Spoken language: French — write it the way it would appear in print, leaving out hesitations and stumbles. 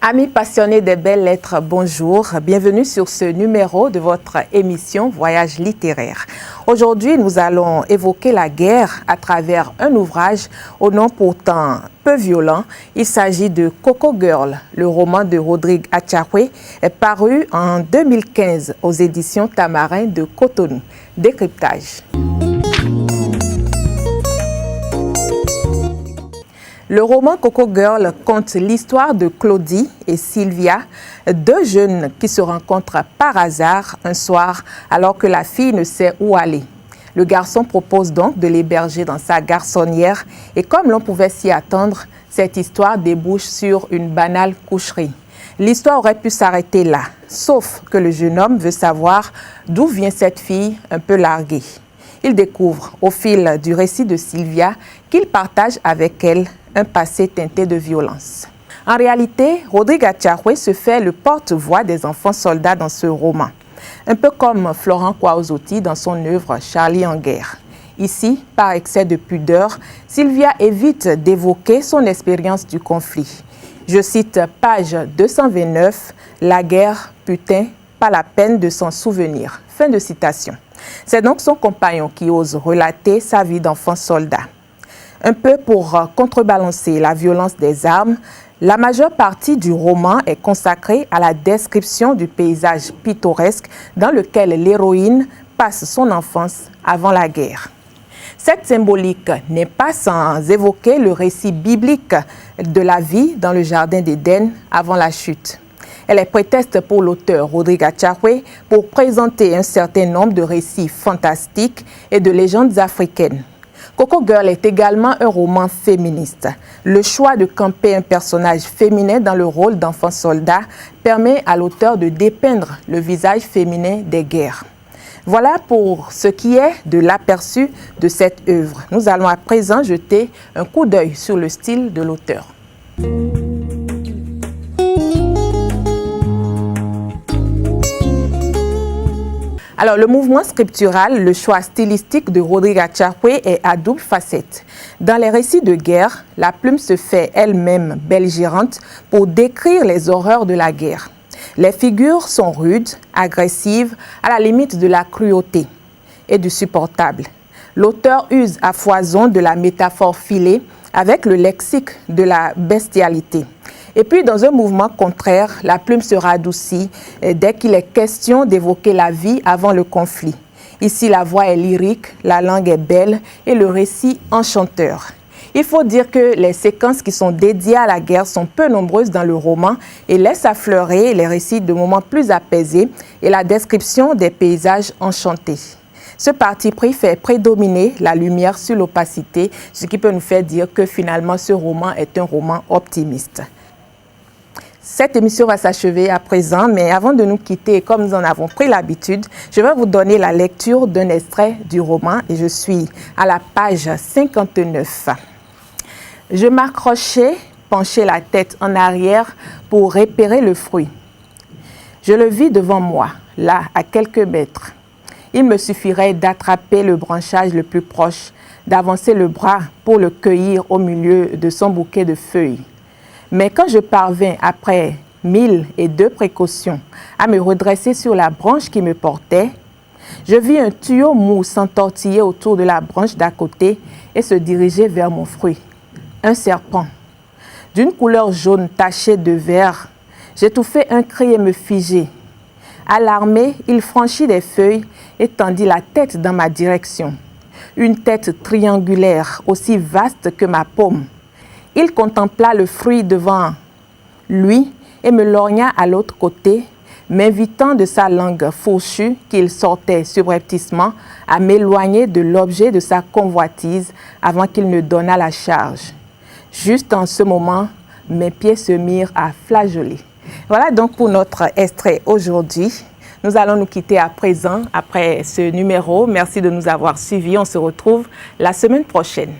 Amis passionnés des belles lettres, bonjour. Bienvenue sur ce numéro de votre émission Voyage littéraire. Aujourd'hui, nous allons évoquer la guerre à travers un ouvrage au nom pourtant peu violent. Il s'agit de Coco Girl, le roman de Rodrigue Achaoué, paru en 2015 aux éditions Tamarin de Cotonou. Décryptage. Le roman Coco Girl conte l'histoire de Claudie et Sylvia, deux jeunes qui se rencontrent par hasard un soir alors que la fille ne sait où aller. Le garçon propose donc de l'héberger dans sa garçonnière et comme l'on pouvait s'y attendre, cette histoire débouche sur une banale coucherie. L'histoire aurait pu s'arrêter là, sauf que le jeune homme veut savoir d'où vient cette fille un peu larguée. Il découvre au fil du récit de Sylvia qu'il partage avec elle un passé teinté de violence. En réalité, Rodrigue Achaoué se fait le porte-voix des enfants soldats dans ce roman, un peu comme Florent Kouaouzoti dans son œuvre Charlie en guerre. Ici, par excès de pudeur, Sylvia évite d'évoquer son expérience du conflit. Je cite page 229, « La guerre, putain, pas la peine de s'en souvenir ». Fin de citation. C'est donc son compagnon qui ose relater sa vie d'enfant soldat. Un peu pour contrebalancer la violence des armes, la majeure partie du roman est consacrée à la description du paysage pittoresque dans lequel l'héroïne passe son enfance avant la guerre. Cette symbolique n'est pas sans évoquer le récit biblique de la vie dans le jardin d'Éden avant la chute. Elle est prétexte pour l'auteur Rodrigue Achaoué pour présenter un certain nombre de récits fantastiques et de légendes africaines. Coco Girl est également un roman féministe. Le choix de camper un personnage féminin dans le rôle d'enfant soldat permet à l'auteur de dépeindre le visage féminin des guerres. Voilà pour ce qui est de l'aperçu de cette œuvre. Nous allons à présent jeter un coup d'œil sur le style de l'auteur. Alors, le mouvement scriptural, le choix stylistique de Rodrigue Achaoué est à double facette. Dans les récits de guerre, la plume se fait elle-même belligérante pour décrire les horreurs de la guerre. Les figures sont rudes, agressives, à la limite de la cruauté et du supportable. L'auteur use à foison de la métaphore filée avec le lexique de la bestialité. Et puis, dans un mouvement contraire, la plume se radoucit dès qu'il est question d'évoquer la vie avant le conflit. Ici, la voix est lyrique, la langue est belle et le récit enchanteur. Il faut dire que les séquences qui sont dédiées à la guerre sont peu nombreuses dans le roman et laissent affleurer les récits de moments plus apaisés et la description des paysages enchantés. Ce parti pris fait prédominer la lumière sur l'opacité, ce qui peut nous faire dire que finalement ce roman est un roman optimiste. Cette émission va s'achever à présent, mais avant de nous quitter, comme nous en avons pris l'habitude, je vais vous donner la lecture d'un extrait du roman et je suis à la page 59. Je m'accrochais, penchais la tête en arrière pour repérer le fruit. Je le vis devant moi, là, à quelques mètres. Il me suffirait d'attraper le branchage le plus proche, d'avancer le bras pour le cueillir au milieu de son bouquet de feuilles. Mais quand je parvins, après 1002 précautions, à me redresser sur la branche qui me portait, je vis un tuyau mou s'entortiller autour de la branche d'à côté et se diriger vers mon fruit. Un serpent, d'une couleur jaune tachée de vert, j'étouffai un cri et me figeai. Alarmé, il franchit des feuilles et tendit la tête dans ma direction. Une tête triangulaire, aussi vaste que ma paume. Il contempla le fruit devant lui et me lorgna à l'autre côté, m'invitant de sa langue fourchue qu'il sortait subrepticement à m'éloigner de l'objet de sa convoitise avant qu'il ne donnât la charge. Juste en ce moment, mes pieds se mirent à flageoler. Voilà donc pour notre extrait aujourd'hui. Nous allons nous quitter à présent après ce numéro. Merci de nous avoir suivis. On se retrouve la semaine prochaine.